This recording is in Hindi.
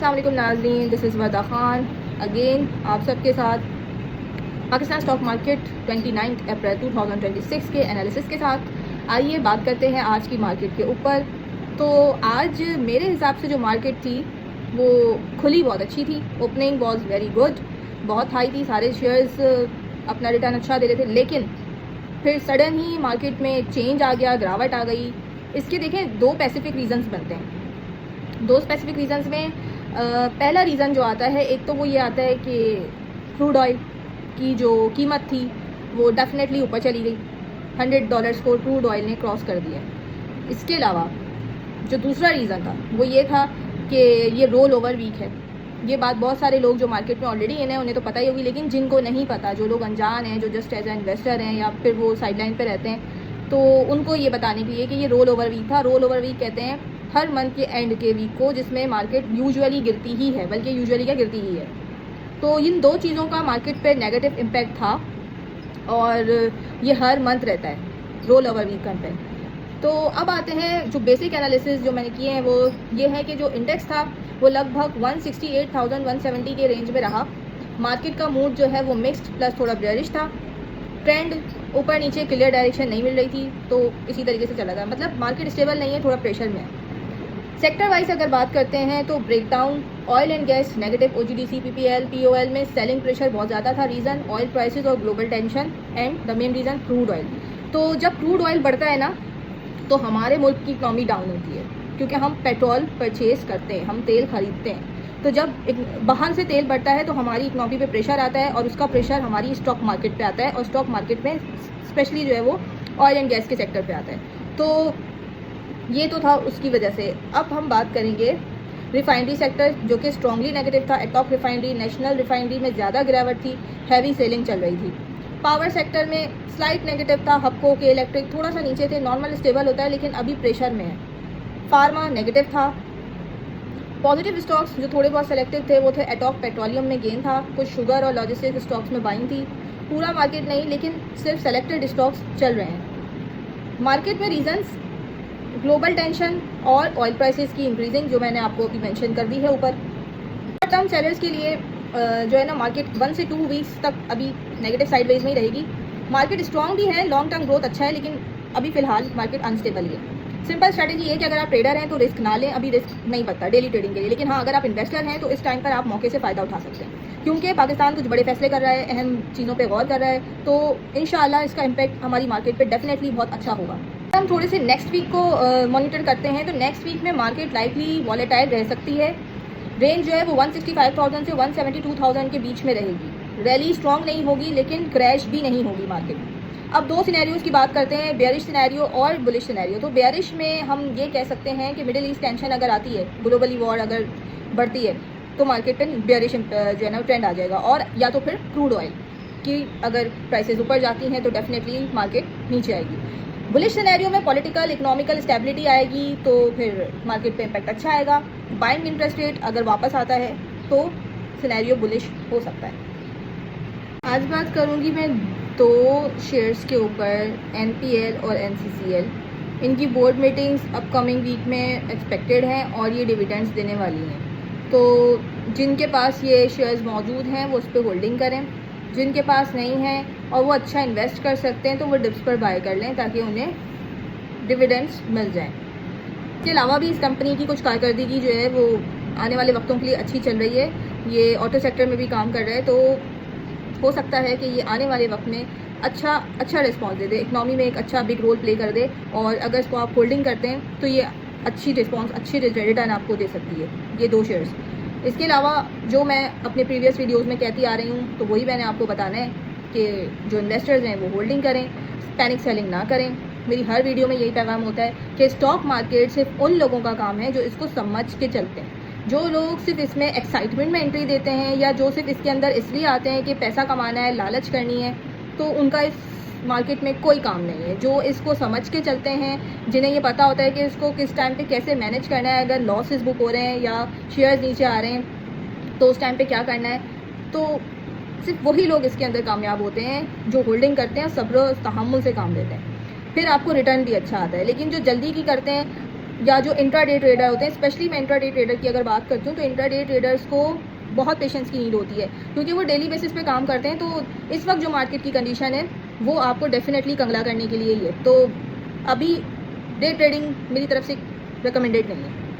अस्सलामुअलैकुम नाज़रीन, this is Warda Khan again आप सबके साथ पाकिस्तान स्टॉक मार्केट 29 अप्रैल 2026 के एनालिसिस के साथ। आइए बात करते हैं आज की मार्केट के ऊपर। तो आज मेरे हिसाब से जो मार्केट थी वो खुली बहुत अच्छी थी। ओपनिंग वॉज वेरी गुड, बहुत हाई थी, सारे शेयर्स अपना रिटर्न अच्छा दे रहे थे, लेकिन फिर सडन ही मार्केट में चेंज आ गया, गिरावट आ गई। इसके देखें दो स्पेसिफिक रीज़न्स बनते हैं। दो स्पेसिफिक रीज़न्स में पहला रीज़न जो आता है, एक तो वो ये आता है कि क्रूड ऑयल की जो कीमत थी वो डेफिनेटली ऊपर चली गई, $100 को क्रूड ऑयल ने क्रॉस कर दिया। इसके अलावा जो दूसरा रीज़न था वो ये था कि ये रोल ओवर वीक है। ये बात बहुत सारे लोग जो मार्केट में ऑलरेडी इन है उन्हें तो पता ही होगी, लेकिन जिनको नहीं पता, जो लोग अनजान हैं, जो जस्ट एज ए इन्वेस्टर हैं या फिर वो साइडलाइन पे रहते हैं, तो उनको ये बताने के लिए कि ये रोल ओवर वीक था। रोल ओवर वीक कहते हैं हर मंथ के एंड के वीक को, जिसमें मार्केट यूजुअली गिरती ही है, बल्कि यूजुअली क्या गिरती ही है। तो इन दो चीज़ों का मार्केट पे नेगेटिव इम्पैक्ट था और ये हर मंथ रहता है रोल ओवर वीक का इम्पैक्ट। तो अब आते हैं जो बेसिक एनालिसिस जो मैंने किए हैं वो ये है कि जो इंडेक्स था वो लगभग 168,170 के रेंज में रहा। मार्केट का मूड जो है वो मिक्स्ड प्लस थोड़ा बेयरिश था। ट्रेंड ऊपर नीचे क्लियर डायरेक्शन नहीं मिल रही थी, तो इसी तरीके से चला था। मतलब मार्केट स्टेबल नहीं है, थोड़ा प्रेशर में है। सेक्टर वाइज अगर बात करते हैं तो breakdown, oil and gas negative, OGDC, PPL, POL में सेलिंग प्रेशर बहुत ज़्यादा था। रीज़न ऑयल प्राइसेस और global tension, and the main reason crude oil. तो जब क्रूड ऑयल बढ़ता है ना तो हमारे मुल्क की इकनॉमी डाउन होती है, क्योंकि हम पेट्रोल परचेज करते हैं, हम तेल खरीदते हैं। तो जब बाहर से तेल बढ़ता है तो हमारी इकनॉमी पे प्रेशर आता है और उसका प्रेशर हमारी स्टॉक मार्केट पे आता है, और स्टॉक मार्केट में स्पेशली जो है वो ऑयल एंड गैस के सेक्टर पे आता है। तो ये तो था उसकी वजह से। अब हम बात करेंगे रिफाइनरी सेक्टर, जो कि स्ट्रांगली नेगेटिव था। एटॉप रिफाइनरी, नेशनल रिफाइनरी में ज़्यादा गिरावट थी, हैवी सेलिंग चल रही थी। पावर सेक्टर में स्लाइट नेगेटिव था। हपको के इलेक्ट्रिक थोड़ा सा नीचे थे, नॉर्मल स्टेबल होता है लेकिन अभी प्रेशर में है। फार्मा नेगेटिव था। पॉजिटिव स्टॉक्स जो थोड़े बहुत सेलेक्टिव थे वो थे एटॉप पेट्रोलियम में गेन था, कुछ शुगर और लॉजिस्टिक स्टॉक्स में बाइंग थी। पूरा मार्केट नहीं, लेकिन सिर्फ सेलेक्टेड स्टॉक्स चल रहे हैं। मार्केट में रीजंस ग्लोबल टेंशन और ऑयल प्राइसेस की इंक्रीजिंग, जो मैंने आपको अभी मेंशन कर दी है ऊपर। शॉर्ट टर्म सेलर्स के लिए जो है ना, मार्केट 1 से 2 वीक्स तक अभी नेगेटिव साइडवेज में ही रहेगी। मार्केट स्ट्रॉन्ग भी है, लॉन्ग टर्म ग्रोथ अच्छा है, लेकिन अभी फिलहाल मार्केट अनस्टेबल ही है। सिंपल स्ट्रैटेजी ये कि अगर आप ट्रेडर हैं तो रिस्क ना लें, अभी रिस्क नहीं पड़ता डेली ट्रेडिंग के लिए। लेकिन हाँ, अगर आप इन्वेस्टर हैं तो इस टाइम पर आप मौके से फ़ायदा उठा सकते हैं, क्योंकि पाकिस्तान कुछ बड़े फैसले कर रहा है, अहम चीज़ों पर गौर कर रहा है। तो इंशाल्लाह इसका इम्पैक्ट हमारी मार्केट पर डेफिनेटली बहुत अच्छा होगा। हम थोड़े से नेक्स्ट वीक को मॉनिटर करते हैं तो नेक्स्ट वीक में मार्केट लाइकली वॉलेटाइल रह सकती है। रेंज जो है वो 165,000 से 172,000 के बीच में रहेगी। रैली स्ट्रॉन्ग नहीं होगी लेकिन क्रैश भी नहीं होगी मार्केट। अब दो सिनेरियोज़ की बात करते हैं, बेयरिश सिनेरियो और बुलिश सिनेरियो। तो बेयरिश में हम ये कह सकते हैं कि मिडिल ईस्ट टेंशन अगर आती है, ग्लोबली वॉर अगर बढ़ती है, तो मार्केट पे बेयरिश जो है ना ट्रेंड आ जाएगा। और या तो फिर क्रूड ऑयल की अगर प्राइसेस ऊपर जाती हैं तो डेफिनेटली मार्केट नीचे आएगी। बुलिश सिनेरियो में पॉलिटिकल इकोनॉमिकल स्टेबिलिटी आएगी तो फिर मार्केट पे इम्पैक्ट अच्छा आएगा। बाइंग इंटरेस्ट रेट अगर वापस आता है तो सिनेरियो बुलिश हो सकता है। आज बात करूंगी मैं दो शेयर्स के ऊपर, एनपीएल और एनसीसीएल। इनकी बोर्ड मीटिंग्स अपकमिंग वीक में एक्सपेक्टेड हैं और ये डिविडेंड्स देने वाली हैं। तो जिनके पास ये शेयर्स मौजूद हैं वो उस पर होल्डिंग करें, जिनके पास नहीं है और वो अच्छा इन्वेस्ट कर सकते हैं तो वो डिप्स पर बाय कर लें ताकि उन्हें डिविडेंड्स मिल जाएं। इसके अलावा भी इस कंपनी की कुछ कारकर्दगी जो है वो आने वाले वक्तों के लिए अच्छी चल रही है। ये ऑटो सेक्टर में भी काम कर रहा है, तो हो सकता है कि ये आने वाले वक्त में अच्छा रिस्पॉन्स दे दे, इकनॉमी में एक अच्छा बिग रोल प्ले कर दे। और अगर इसको आप होल्डिंग करते हैं तो ये अच्छी रिस्पॉन्स, अच्छी रिटर्न आपको दे सकती है, ये दो शेयर्स। इसके अलावा जो मैं अपने प्रीवियस वीडियोस में कहती आ रही हूँ तो वही मैंने आपको बताना है कि जो इन्वेस्टर्स हैं वो होल्डिंग करें, पैनिक सेलिंग ना करें। मेरी हर वीडियो में यही पैगाम होता है कि स्टॉक मार्केट सिर्फ उन लोगों का काम है जो इसको समझ के चलते हैं। जो लोग सिर्फ इसमें एक्साइटमेंट में एंट्री देते हैं या जो सिर्फ इसके अंदर इसलिए आते हैं कि पैसा कमाना है, लालच करनी है, तो उनका इस मार्केट में कोई काम नहीं है। जो इसको समझ के चलते हैं, जिन्हें ये पता होता है कि इसको किस टाइम पे कैसे मैनेज करना है, अगर लॉसेस बुक हो रहे हैं या शेयर्स नीचे आ रहे हैं तो उस टाइम पे क्या करना है, तो सिर्फ वही लोग इसके अंदर कामयाब होते हैं जो होल्डिंग करते हैं, सब्र तहम्मुल से काम लेते हैं। फिर आपको रिटर्न भी अच्छा आता है। लेकिन जो जल्दी की करते हैं या जो इंट्राडे ट्रेडर होते हैं, स्पेशली मैं इंट्राडे ट्रेडर की अगर बात करती हूँ तो इंट्राडे ट्रेडर्स को बहुत पेशेंस की नीड होती है, क्योंकि वो डेली बेसिस पे काम करते हैं। तो इस वक्त जो मार्केट की कंडीशन है वो आपको डेफिनेटली कंगला करने के लिए ही है। तो अभी डे ट्रेडिंग मेरी तरफ से रिकमेंडेड नहीं है।